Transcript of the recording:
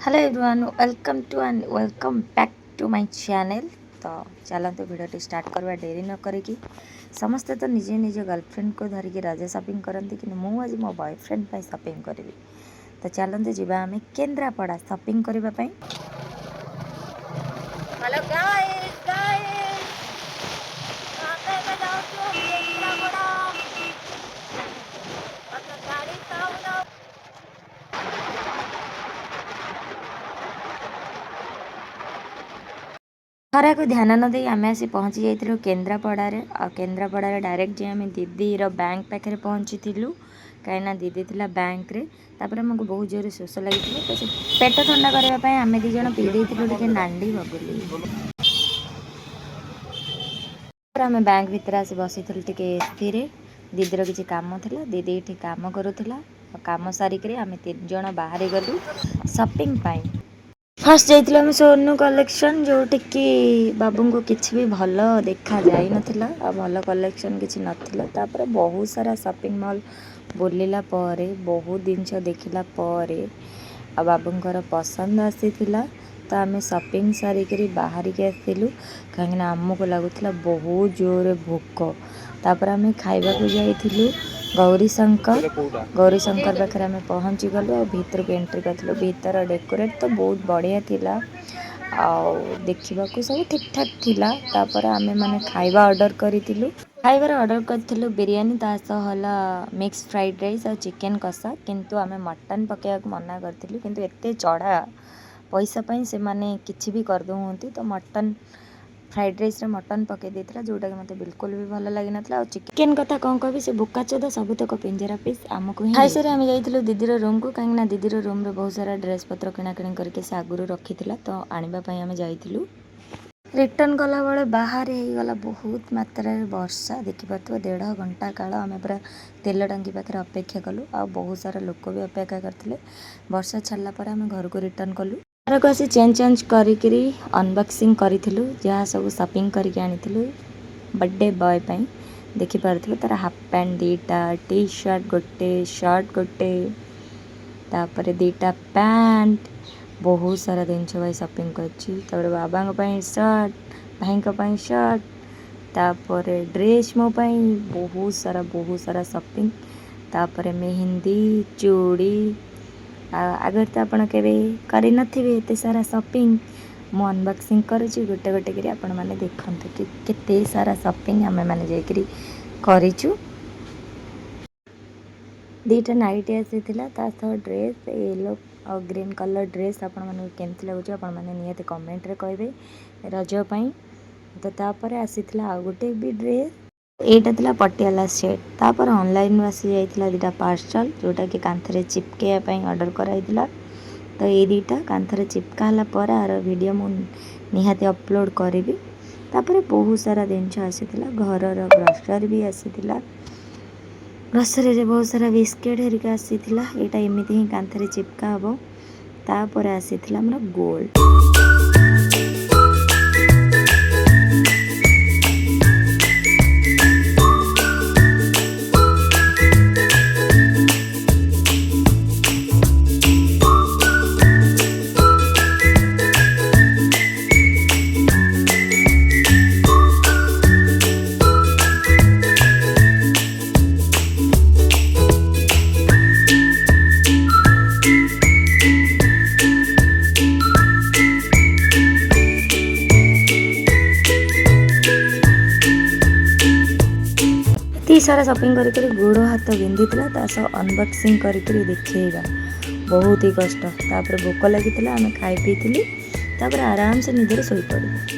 Hello everyone welcome to and welcome back to my channel. तो चलते video start करवा dairy न करी समस्ते तो निजे निज गर्लफ्रेंड को धरिकी रज शॉपिंग करती कि मुझे मो बॉयफ्रेंड पे शॉपिंग करी। तो चलते जावा आम केन्द्रापड़ा शॉपिंग करने। हेलो गाइस खरा को ध्यान न दे आम आसी पहुँची जाइलु केन्द्रापड़े। केन्द्रापड़ा डायरेक्ट जे आम दीदी बैंक पाखे पहुँची कहीं दीदी थी बैंक रे। तापर आमको बहुत जोर शोष लगी तो पेट ठंडा करने आम दीज पी देते नांडी बबुली। आम बैंक भितर आसी बसी टे एसी रे। दीदीर किसी काम था, दीदी ये काम करूला। काम सारिक आम 3 जन बाहरी गलु शॉपिंग पाई। फर्स्ट जाइए आम सोनू कलेक्शन जोटि कि बाबू को किसी भी भल देखा जाई नथिला आ भल कलेक्शन किसी नथिला। तापर बहुत सारा शॉपिंग मॉल बुलिला परे बहुत जिनस देखला परे आ बाबूंकर पसंद आसीथिला। तो आम शॉपिंग सारिक बाहर के आसलु कहीं आमको लगुला बहुत जोर भोक। तापर आम खाइबा को जाइलु गौरीशंकर पाखे आम पहुँची गलु और भीतर को एंट्री करूँ। भीतर डेकोरेट तो बहुत बढ़िया थिला देखा सब ठीक ठाक थिला। तापर आमे माने खाइबा ऑर्डर करितिलु। खाइबार ऑर्डर करितिलु बिरयानी सह मिक्स फ्राइड राइस और चिकेन कषा। किंतु आमे मटन पकेया मना करतिलु किंतु एते चढ़ा पैसा पाई से माने किछि भी कर दउहंती। तो मटन फ्राइड राइस मटन पकई देता जोटा कि मत बिल्कुल भी भल लगी ना। चिकेन कथा कौन कह से बुका चोदा सबुतक पिंजरा पीस आमको ही खाई सारी आम जाइलु दीदीर रूम को कहीं दीदीर रूम रे बहुत सारा ड्रेस पत्र किणाकिणी करके से आगुरी रखी तो आने आम जाइलु। रिटर्न गला बेले बाहर हो गला बहुत मात्रा वर्षा देखिपे 1.5 घंटा काल आम पूरा तेल टांगी पाखे अपेक्षा कलु आ बहुत सारा लोक भी अपेक्षा करते। वर्षा छाड़ा पर आम घर को रिटर्न कलु। घर को आसी चेंज करी अनबॉक्सिंग करूँ जहाँ सब शॉपिंग करके आनी बर्थडे बॉय पाई। देखिपे तार हाफ पैंट 2टा टी शर्ट गोटे शर्ट गोटे तापर 2टा पैंट बहुत सारा जिनस भाई शॉपिंग कर। बाबा शर्ट भाई शर्ट तापर ड्रेस मो बहुत सारा शॉपिंग तापर मेहंदी चूड़ी आगर तो आपड़ के एत सारा शॉपिंग मु अनबॉक्सिंग करुँची गोटे गोटे करी आपण मैंने देखते कि केते सारा शॉपिंग आम मैंने जाकरी करूँ। 2टा नाइट आसीथिला सह ड्रेस येलो और ग्रीन कलर ड्रेस आपण माने केमती लगुच आपण माने नियत कमेंट रे कहबे रज पई। तो तापर आसीथिला आ गोटे भी ड्रेस एटा थिला पटियाला सेट। तापर ऑनलाइन आसी जाइथिला 2टा पार्सल जोटा कि कांथरे चिपके पई ऑर्डर कराइथिला। तो ये 2टा कांथरे चिपका हला पर आर वीडियो मु निहाती अपलोड करी। तापर बहुत सारा जिनस आसीथिला घरर ग्रोसरी भी आसीथिला। ग्रोसरी रे बहुत सारा बिस्किट हेरिका आसीथिला। एटा एमिति ही कांथरे चिपका हबो। तापर आसीथिला हमरा गोल्ड सारा शॉपिंग कर गोड़ हाथ बिंधी सह अनबॉक्सिंग करके देखा बहुत ही कष्ट। तापर भोक लगी आम खाई पी तापर आराम से निजे शोई पड़ू।